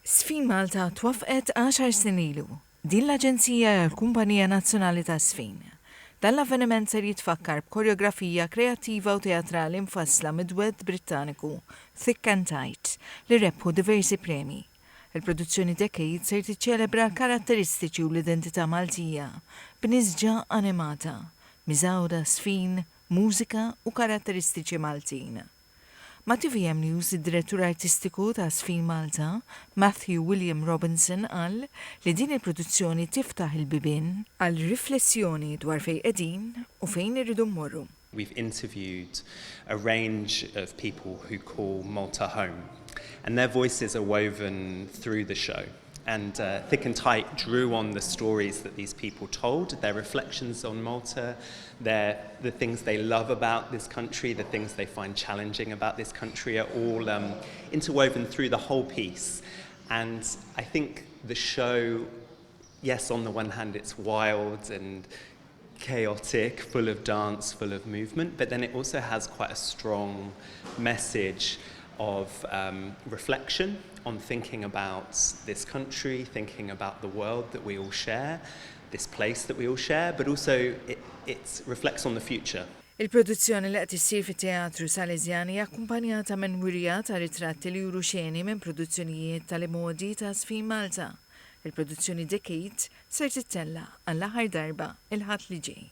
Żfin Malta twaffqet 10 snin ilu. Din l-Aġenzija hija l-Kumpanija Nazzjonali ta' Żfin. Dan l-avveniment ser jitfakkar b'koreografija kreattiva u teatrali mfassla mid-duett Brittaniku l-10 li rebħu diversi premi. Il-produzzjoni Decade ser tiċċelebra l-karatteristiċi u l-identità Maltija b'nisġa animata, miżawda Żfin, mużika u karatteristiċi Maltin. Ma' TVM News, id-direttur artistiku ta' Żfin Malta, Matthew William Robinson, qal li din il-produzzjoni tiftaħ il-bibien għal riflessjoni dwar fejn qegħdin u fejn irridu mmorru. We've interviewed a range of people who call Malta home, and their voices are woven through the show. And Thick and Tight drew on the stories that these people told, their reflections on Malta, the things they love about this country, the things they find challenging about this country are all interwoven through the whole piece. And I think the show, yes, on the one hand it's wild and chaotic, full of dance, full of movement, but then it also has quite a strong message of reflection on thinking about this country, thinking about the world that we all share, this place that we all share, but also it reflects on the future. Il-produzzjoni li qed issir fit-Teatru Salesian hija akkumpanjata minn wirja ta' ritratti li juru xeni minn produzzjonijiet tal-modi ta' Żfin Malta. Il-produzzjoni Decade ser tittella għall-aħħar darba il-ħadd li ġej.